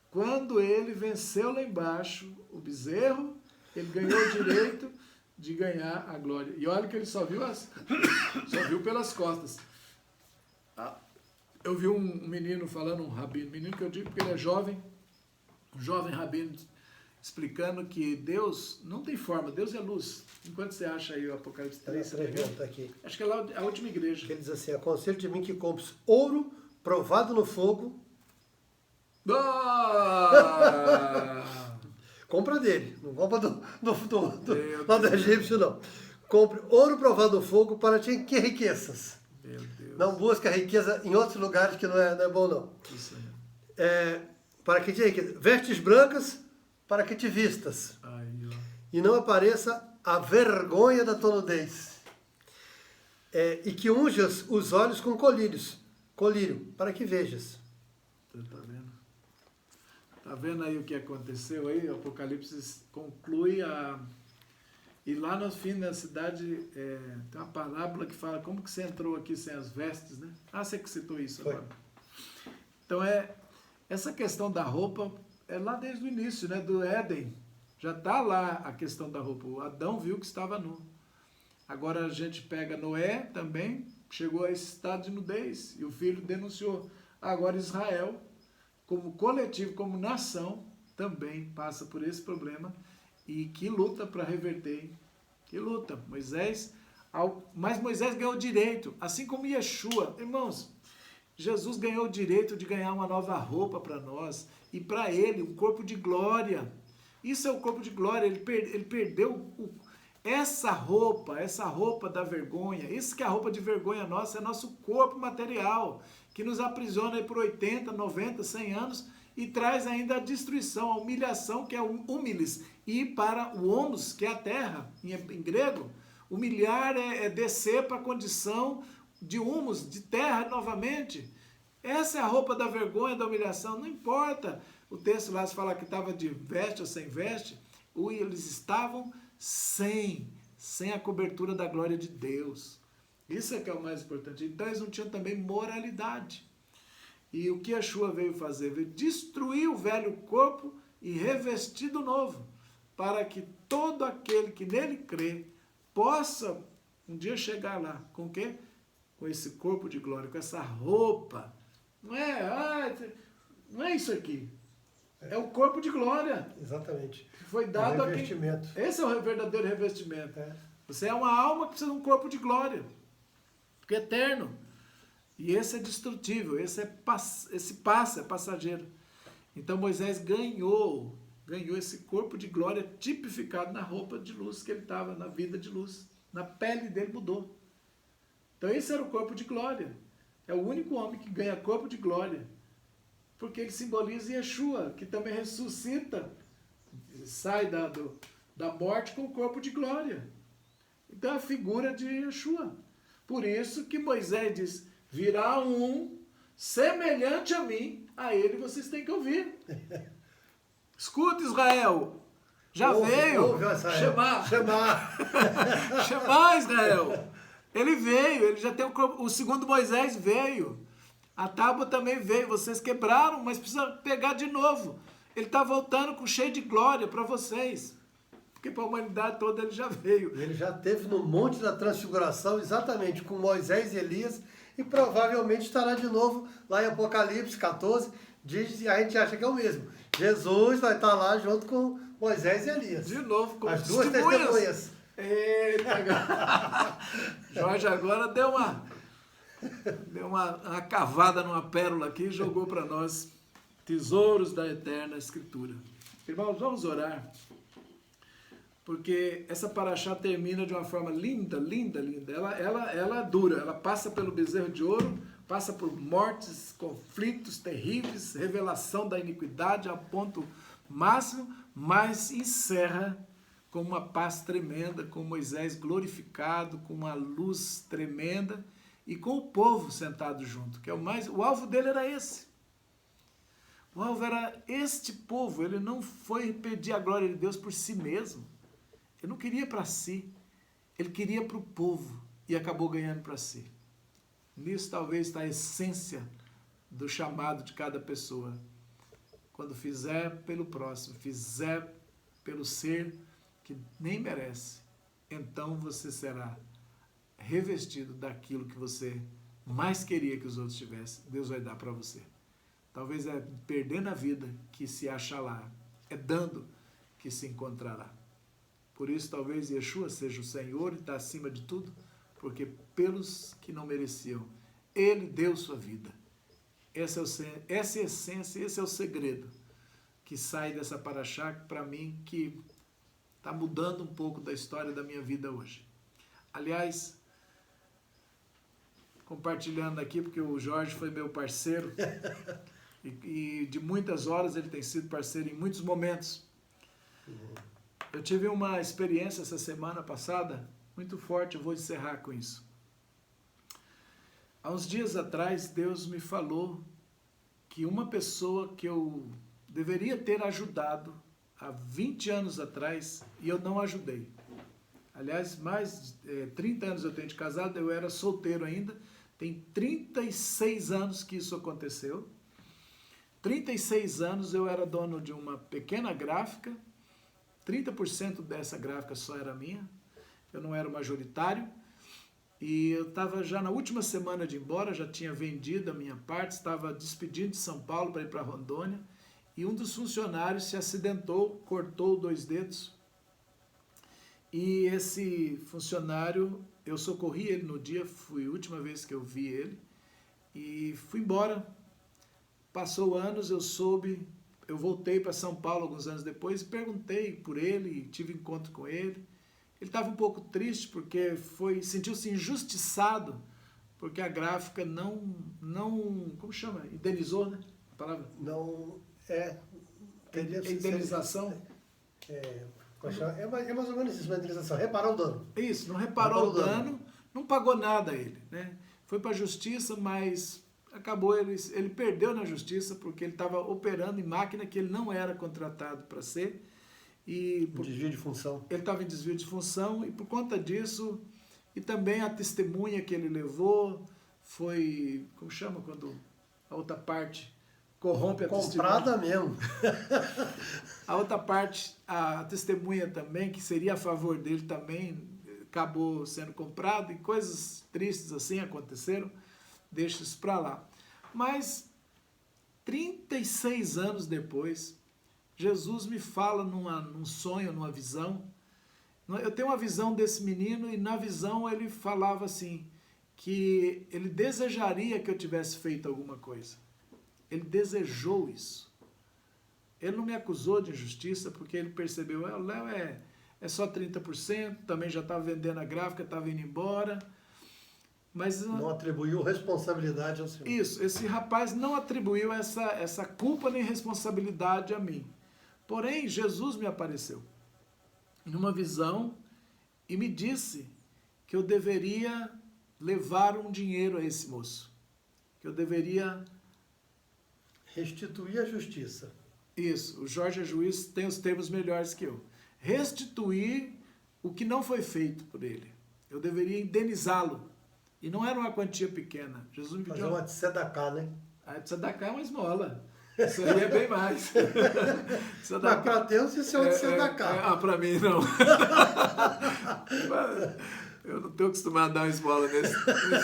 Quando ele venceu lá embaixo o bezerro, ele ganhou o direito de ganhar a glória. E olha que ele só viu pelas costas. Eu vi um menino falando, um rabino, menino que eu digo porque ele é jovem, um jovem rabino, explicando que Deus não tem forma, Deus é luz. Enquanto você acha aí o Apocalipse 3, tá aqui. Acho que é lá a última igreja. Ele diz assim: aconselho de mim que compres ouro provado no fogo. Compra dele, não compra do egípcio, não. Compre ouro provado no fogo para te enriqueças. Meu Deus. Não busca riqueza em outros lugares que não é bom, não. Isso para que te enriqueças. Vestes brancas para que te vistas. aí, ó. E não apareça a vergonha da tua nudez. E que unjas os olhos com colírio, para que vejas. Tá vendo? Tá vendo aí o que aconteceu aí? O Apocalipse conclui E lá no fim da cidade tem uma parábola que fala como que você entrou aqui sem as vestes, né? Você que citou isso agora. Então essa questão da roupa é lá desde o início, né? Do Éden. Já está lá a questão da roupa. O Adão viu que estava nu. Agora a gente pega Noé também, chegou a esse estado de nudez. E o filho denunciou. Agora Israel, como coletivo, como nação, também passa por esse problema. E que luta para reverter. Que luta. Mas Moisés ganhou o direito, assim como Yeshua. Irmãos, Jesus ganhou o direito de ganhar uma nova roupa para nós. E para ele, um corpo de glória. Isso é o corpo de glória. Ele perdeu essa roupa da vergonha. Isso que é a roupa de vergonha nossa, é nosso corpo material, que nos aprisiona aí por 80, 90, 100 anos e traz ainda a destruição, a humilhação, que é o humilis, e para o humus, que é a terra, em grego. Humilhar é descer para a condição de humus, de terra novamente. Essa é a roupa da vergonha, da humilhação. Não importa o texto lá se fala que estava de veste ou sem veste, eles estavam sem a cobertura da glória de Deus. Isso é que é o mais importante. Então eles não tinham também moralidade. E o que Yeshua veio fazer? Veio destruir o velho corpo e revestir do novo, para que todo aquele que nele crê possa um dia chegar lá. Com o quê? Com esse corpo de glória, com essa roupa. Não é isso aqui. É o corpo de glória. Exatamente. Que foi dado o revestimento. Esse é o verdadeiro revestimento. É. Você é uma alma que precisa de um corpo de glória. Porque é eterno. E esse é destrutível. Esse passa, é passageiro. Então Moisés ganhou esse corpo de glória tipificado na roupa de luz que ele estava, na vida de luz. Na pele dele mudou. Então esse era o corpo de glória. É o único homem que ganha corpo de glória. Porque ele simboliza Yeshua, que também ressuscita, sai da morte com o corpo de glória. Então é a figura de Yeshua. Por isso que Moisés diz, virá um semelhante a mim, a ele vocês têm que ouvir. Escuta, Israel, já veio. Ouve, Israel. Shema, Israel. Ele veio, ele já tem o segundo Moisés veio. A tábua também veio, vocês quebraram, mas precisa pegar de novo. Ele está voltando cheio de glória para vocês. Porque para a humanidade toda ele já veio. Ele já esteve no Monte da Transfiguração, exatamente com Moisés e Elias, e provavelmente estará de novo lá em Apocalipse 14, e a gente acha que é o mesmo. Jesus vai estar lá junto com Moisés e Elias. De novo, com as duas testemunhas. Eita, Jorge agora deu uma cavada numa pérola aqui e jogou para nós tesouros da eterna Escritura. Irmãos, vamos orar, porque essa paraxá termina de uma forma linda, linda, linda. Ela dura, ela passa pelo bezerro de ouro, passa por mortes, conflitos terríveis, revelação da iniquidade a ponto máximo, mas encerra com uma paz tremenda, com Moisés glorificado, com uma luz tremenda e com o povo sentado junto, que é o alvo dele era esse. O alvo era este povo, ele não foi pedir a glória de Deus por si mesmo. Ele não queria para si, ele queria para o povo e acabou ganhando para si. Nisso talvez está a essência do chamado de cada pessoa. Quando fizer pelo próximo, fizer pelo ser que nem merece, então você será revestido daquilo que você mais queria que os outros tivessem. Deus vai dar para você. Talvez é perdendo a vida que se acha lá, é dando que se encontrará. Por isso talvez Yeshua seja o Senhor e está acima de tudo, porque pelos que não mereciam, Ele deu sua vida. Essa é a essência, esse é o segredo que sai dessa paraxá, para mim, que está mudando um pouco da história da minha vida hoje. Aliás, compartilhando aqui, porque o Jorge foi meu parceiro, e de muitas horas ele tem sido parceiro em muitos momentos. Eu tive uma experiência essa semana passada, muito forte, eu vou encerrar com isso. Há uns dias atrás, Deus me falou que uma pessoa que eu deveria ter ajudado há 20 anos atrás, e eu não ajudei. Aliás, mais de 30 anos eu tenho de casado, eu era solteiro ainda, tem 36 anos que isso aconteceu. 36 anos eu era dono de uma pequena gráfica, 30% dessa gráfica só era minha, eu não era majoritário, e eu estava já na última semana de ir embora, já tinha vendido a minha parte, estava despedindo de São Paulo para ir para Rondônia, e um dos funcionários se acidentou, cortou 2 dedos, e esse funcionário, eu socorri ele no dia, foi a última vez que eu vi ele, e fui embora. Passou anos, eu soube, eu voltei para São Paulo alguns anos depois, perguntei por ele, tive encontro com ele. Ele estava um pouco triste porque sentiu-se injustiçado, porque a gráfica não, como chama? Indenizou, né? A palavra? Não, indenização? É mais ou menos isso, uma indenização, reparar o dano. Isso, não reparou o dano, não pagou nada a ele, né? Foi para a justiça, mas acabou, ele perdeu na justiça porque ele estava operando em máquina que ele não era contratado para ser. Desvio de função. Ele estava em desvio de função e por conta disso, e também a testemunha que ele levou foi, como chama quando a outra parte corrompe a comprada testemunha? Mesmo. A outra parte, a testemunha também, que seria a favor dele também, acabou sendo comprado e coisas tristes assim aconteceram. Deixa isso para lá. Mas 36 anos depois, Jesus me fala num sonho, numa visão. Eu tenho uma visão desse menino e na visão ele falava assim, que ele desejaria que eu tivesse feito alguma coisa. Ele desejou isso. Ele não me acusou de injustiça porque ele percebeu, o Léo é só 30%, também já estava vendendo a gráfica, estava indo embora. Mas não atribuiu responsabilidade ao senhor. Isso, esse rapaz não atribuiu essa culpa nem responsabilidade a mim. Porém, Jesus me apareceu numa visão e me disse que eu deveria levar um dinheiro a esse moço. Que eu deveria... restituir a justiça. Isso, o Jorge é juiz, tem os termos melhores que eu. Restituir o que não foi feito por ele. Eu deveria indenizá-lo. E não era uma quantia pequena. Jesus me pediu... Fazer uma tzedakah, né? A tzedakah é uma esmola. Isso aí é bem mais. Mas para Deus isso é uma tzedakah. Para mim não. Eu não estou acostumado a dar uma esmola nesse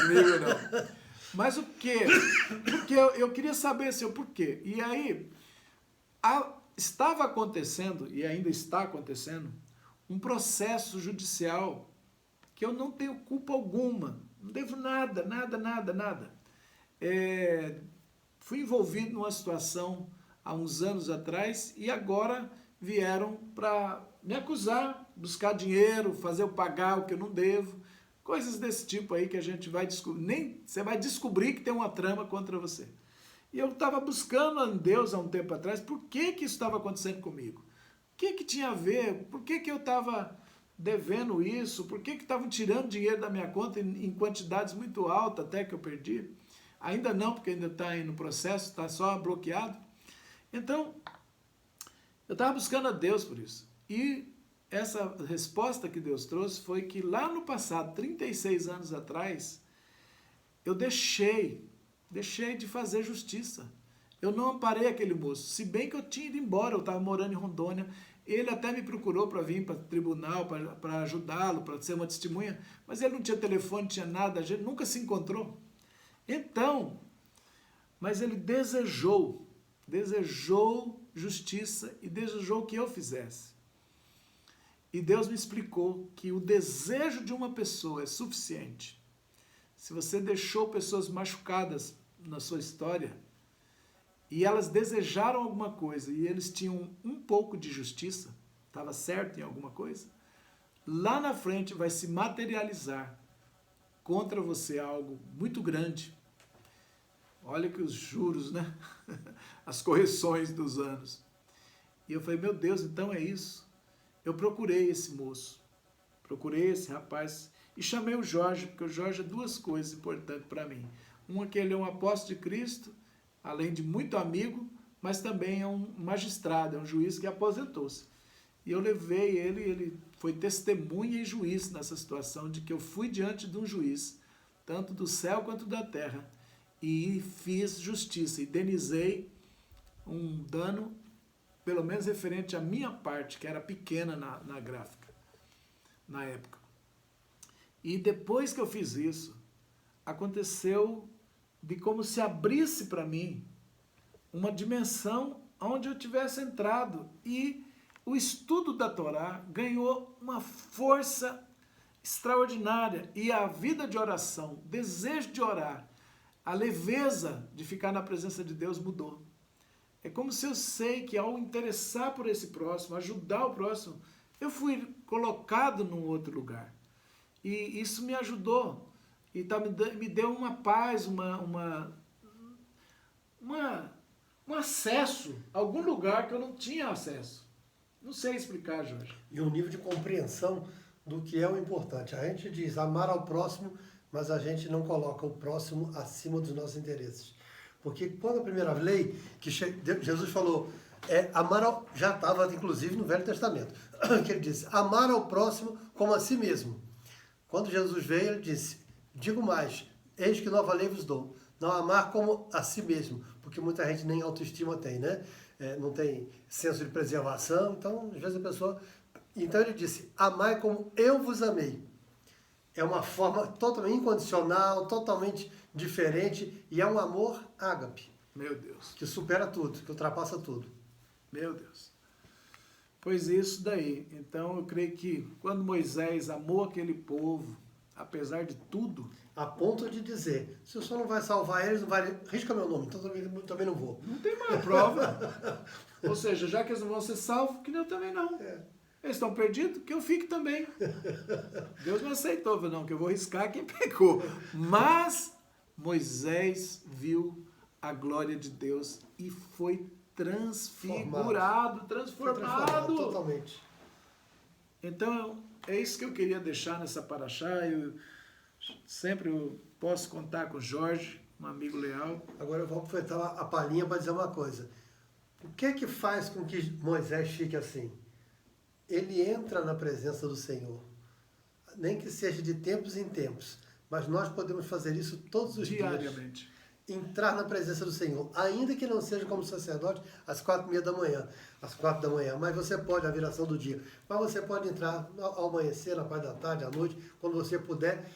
nível, não. Mas o quê? Porque eu queria saber, Senhor, por quê? E aí, estava acontecendo, e ainda está acontecendo, um processo judicial que eu não tenho culpa alguma. Não devo nada. Fui envolvido numa situação há uns anos atrás e agora vieram para me acusar, buscar dinheiro, fazer eu pagar o que eu não devo, coisas desse tipo aí que a gente vai descobrir, você vai descobrir que tem uma trama contra você. E eu estava buscando a Deus há um tempo atrás, por que isso estava acontecendo comigo? O que tinha a ver? Por que eu estava devendo isso? Por que estavam tirando dinheiro da minha conta em quantidades muito altas até que eu perdi? Ainda não, porque ainda está aí no processo, está só bloqueado. Então, eu estava buscando a Deus por isso. E essa resposta que Deus trouxe foi que lá no passado, 36 anos atrás, eu deixei de fazer justiça. Eu não amparei aquele moço, se bem que eu tinha ido embora, eu estava morando em Rondônia. Ele até me procurou para vir para o tribunal, para ajudá-lo, para ser uma testemunha, mas ele não tinha telefone, não tinha nada, a gente nunca se encontrou. Então, mas ele desejou justiça e desejou que eu fizesse. E Deus me explicou que o desejo de uma pessoa é suficiente. Se você deixou pessoas machucadas na sua história e elas desejaram alguma coisa e eles tinham um pouco de justiça, estava certo em alguma coisa, lá na frente vai se materializar contra você algo muito grande. Olha que os juros, né? As correções dos anos. E eu falei, meu Deus, então é isso. Eu procurei esse moço, procurei esse rapaz e chamei o Jorge, porque o Jorge é duas coisas importantes para mim. Uma que ele é um apóstolo de Cristo, além de muito amigo, mas também é um magistrado, é um juiz que aposentou-se. E eu levei ele foi testemunha e juiz nessa situação de que eu fui diante de um juiz, tanto do céu quanto da terra, e fiz justiça, indenizei um dano, pelo menos referente à minha parte, que era pequena na gráfica, na época. E depois que eu fiz isso, aconteceu de como se abrisse para mim uma dimensão onde eu tivesse entrado, e o estudo da Torá ganhou uma força extraordinária, e a vida de oração, o desejo de orar, a leveza de ficar na presença de Deus mudou. É como se eu sei que ao interessar por esse próximo, ajudar o próximo, eu fui colocado num outro lugar. E isso me ajudou. E me deu uma paz, um acesso a algum lugar que eu não tinha acesso. Não sei explicar, Jorge. E um nível de compreensão do que é o importante. A gente diz amar ao próximo, mas a gente não coloca o próximo acima dos nossos interesses. Porque quando a primeira lei, que Jesus falou, já estava inclusive no Velho Testamento, que ele disse, amar ao próximo como a si mesmo. Quando Jesus veio, ele disse, digo mais, eis que nova lei vos dou, não amar como a si mesmo, porque muita gente nem autoestima tem, né? Não tem senso de preservação, então às vezes a pessoa... Então ele disse, amai como eu vos amei. É uma forma totalmente incondicional, totalmente diferente, e é um amor ágape. Meu Deus. Que supera tudo, que ultrapassa tudo. Meu Deus. Pois isso daí. Então eu creio que quando Moisés amou aquele povo, apesar de tudo, A ponto de dizer, se o senhor não vai salvar eles, não vai... Risca meu nome, então também não vou. não tem mais prova. Ou seja, já que eles não vão ser salvos, que eu também não. Eles estão perdidos, que eu fique também. Deus não aceitou, não, que eu vou riscar quem pecou. Mas Moisés viu a glória de Deus e foi transfigurado, transformado. Totalmente. Então, é isso que eu queria deixar nessa paraxá. Eu posso contar com o Jorge, um amigo leal. Agora eu vou aproveitar a palhinha para dizer uma coisa. O que é que faz com que Moisés fique assim? Ele entra na presença do Senhor, nem que seja de tempos em tempos, mas nós podemos fazer isso todos os Diariamente. dias. Entrar na presença do Senhor, ainda que não seja como sacerdote às 4h30 da manhã, às 4 da manhã, mas você pode, a viração do dia, mas você pode entrar ao amanhecer, na parte da tarde, à noite, quando você puder.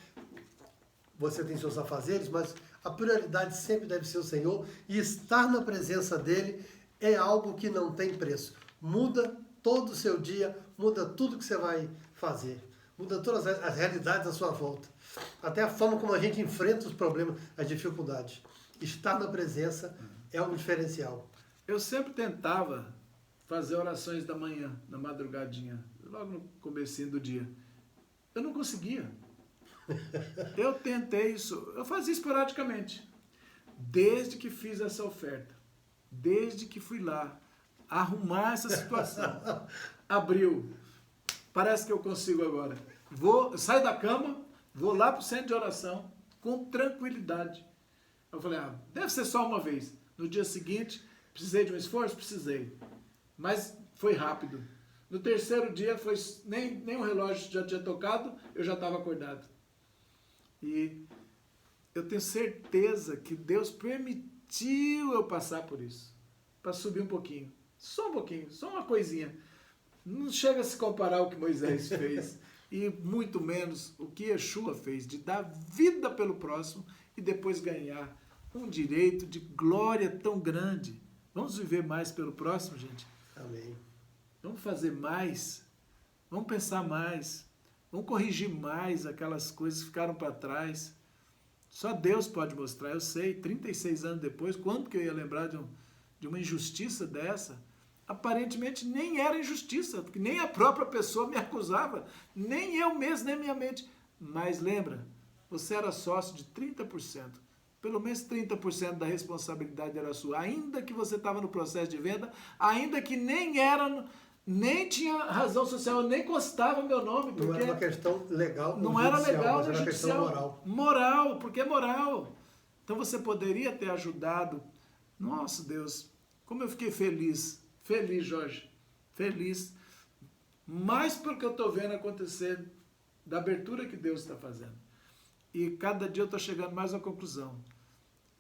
Você tem seus afazeres, mas a prioridade sempre deve ser o Senhor, e estar na presença dele é algo que não tem preço. Muda todo o seu dia, muda tudo que você vai fazer, muda todas as realidades à sua volta, até a forma como a gente enfrenta os problemas, as dificuldades. Estar na presença é um diferencial. Eu sempre tentava fazer orações da manhã, na madrugadinha, logo no comecinho do dia. Eu não conseguia. Eu tentei isso, eu fazia esporadicamente. Desde que fiz essa oferta, desde que fui lá arrumar essa situação, abriu. Parece que eu consigo agora. Saio da cama, vou lá para o centro de oração com tranquilidade. Eu falei, deve ser só uma vez. No dia seguinte, precisei de um esforço? Precisei. Mas foi rápido. No terceiro dia, nem o relógio já tinha tocado, eu já estava acordado. E eu tenho certeza que Deus permitiu eu passar por isso. Para subir um pouquinho. Só um pouquinho, só uma coisinha. Não chega a se comparar ao que Moisés fez. E muito menos o que Yeshua fez, de dar vida pelo próximo e depois ganhar um direito de glória tão grande. Vamos viver mais pelo próximo, gente? Amém. Vamos fazer mais. Vamos pensar mais. Vamos corrigir mais aquelas coisas que ficaram para trás. Só Deus pode mostrar. Eu sei, 36 anos depois, quando que eu ia lembrar de uma injustiça dessa? Aparentemente nem era injustiça, porque nem a própria pessoa me acusava, nem eu mesmo, nem minha mente. Mas lembra, você era sócio de 30%. Pelo menos 30% da responsabilidade era sua. Ainda que você estava no processo de venda, ainda que nem tinha razão social, nem constava meu nome. Porque não era uma questão legal, não era judicial, legal, mas nem era uma judicial. questão moral. Moral, porque é moral. Então você poderia ter ajudado. Nossa, Deus, como eu fiquei feliz. Feliz, Jorge. Feliz. Mais porque eu estou vendo acontecer da abertura que Deus está fazendo. E cada dia eu estou chegando mais à conclusão.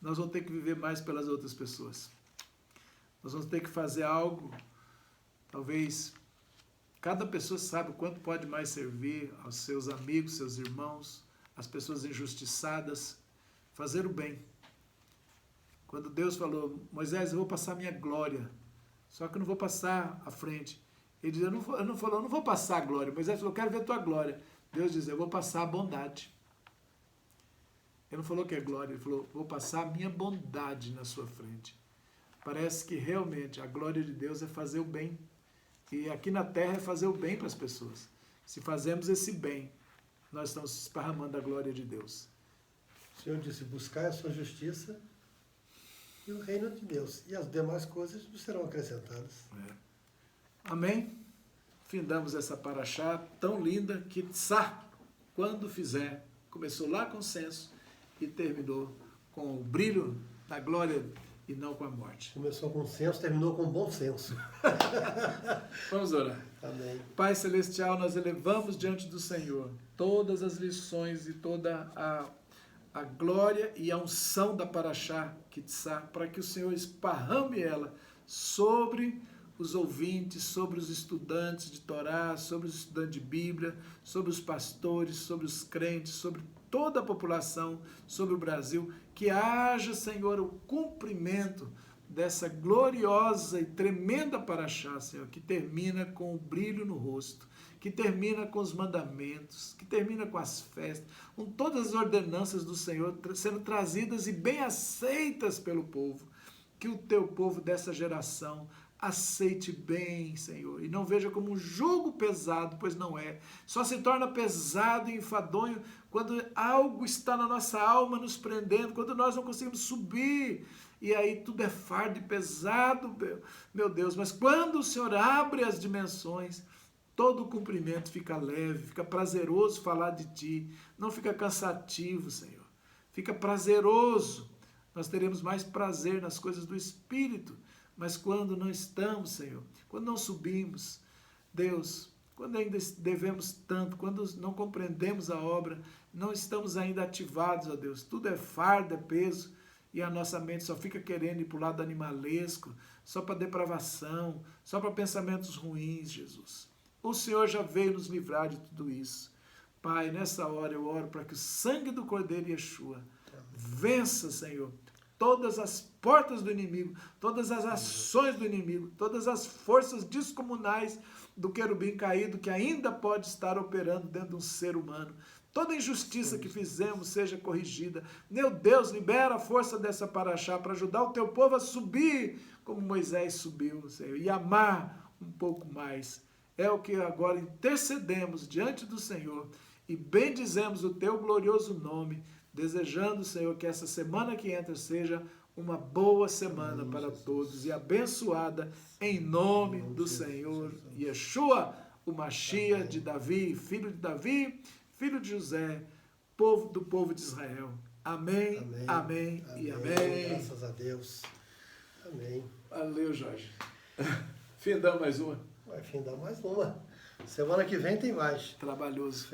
Nós vamos ter que viver mais pelas outras pessoas. Nós vamos ter que fazer algo, talvez, cada pessoa sabe o quanto pode mais servir aos seus amigos, seus irmãos, às pessoas injustiçadas, fazer o bem. Quando Deus falou, Moisés, eu vou passar minha glória, só que eu não vou passar à frente. Ele diz, eu não vou passar a glória. Moisés falou, eu quero ver a tua glória. Deus diz, eu vou passar a bondade. Ele não falou que é glória, ele falou, vou passar a minha bondade na sua frente. Parece que realmente a glória de Deus é fazer o bem. E aqui na terra é fazer o bem para as pessoas. Se fazemos esse bem, nós estamos esparramando a glória de Deus. O Senhor disse, buscar a sua justiça e o reino de Deus. E as demais coisas nos serão acrescentadas. Amém? Findamos essa paraxá tão linda que, quando fizer, começou lá com o censo e terminou com o brilho da glória e não com a morte. Começou com senso, terminou com bom senso. Vamos orar. Amém. Pai Celestial, nós elevamos diante do Senhor todas as lições e toda a glória e a unção da paraxá Kitsá, para que o Senhor esparrame ela sobre os ouvintes, sobre os estudantes de Torá, sobre os estudantes de Bíblia, sobre os pastores, sobre os crentes, sobre toda a população, sobre o Brasil, que haja, Senhor, o cumprimento dessa gloriosa e tremenda paraxá, Senhor, que termina com o brilho no rosto, que termina com os mandamentos, que termina com as festas, com todas as ordenanças do Senhor sendo trazidas e bem aceitas pelo povo. Que o teu povo dessa geração aceite bem, Senhor, e não veja como um jugo pesado, pois não é. Só se torna pesado e enfadonho quando algo está na nossa alma nos prendendo, quando nós não conseguimos subir, e aí tudo é fardo e pesado, meu Deus. Mas quando o Senhor abre as dimensões, todo o cumprimento fica leve, fica prazeroso falar de Ti, não fica cansativo, Senhor, fica prazeroso. Nós teremos mais prazer nas coisas do Espírito. Mas quando não estamos, Senhor, quando não subimos, Deus, quando ainda devemos tanto, quando não compreendemos a obra, não estamos ainda ativados, ó Deus, tudo é fardo, é peso, e a nossa mente só fica querendo ir para o lado animalesco, só para depravação, só para pensamentos ruins, Jesus. O Senhor já veio nos livrar de tudo isso. Pai, nessa hora eu oro para que o sangue do Cordeiro Yeshua vença, Senhor, todas as portas do inimigo, todas as ações do inimigo, todas as forças descomunais do querubim caído que ainda pode estar operando dentro de um ser humano. Toda injustiça que fizemos seja corrigida. Meu Deus, libera a força dessa paraxá para ajudar o teu povo a subir como Moisés subiu, Senhor, e amar um pouco mais. É o que agora intercedemos diante do Senhor e bendizemos o teu glorioso nome, desejando, Senhor, que essa semana que entra seja uma boa semana para todos e abençoada em nome do Senhor Yeshua, o Mashiach de Davi, filho de José, povo do povo de Israel. Amém, amém, amém e amém. Graças a Deus. Amém. Valeu, Jorge. Findamos mais uma. Vai findar mais uma. Semana que vem tem mais. Trabalhoso.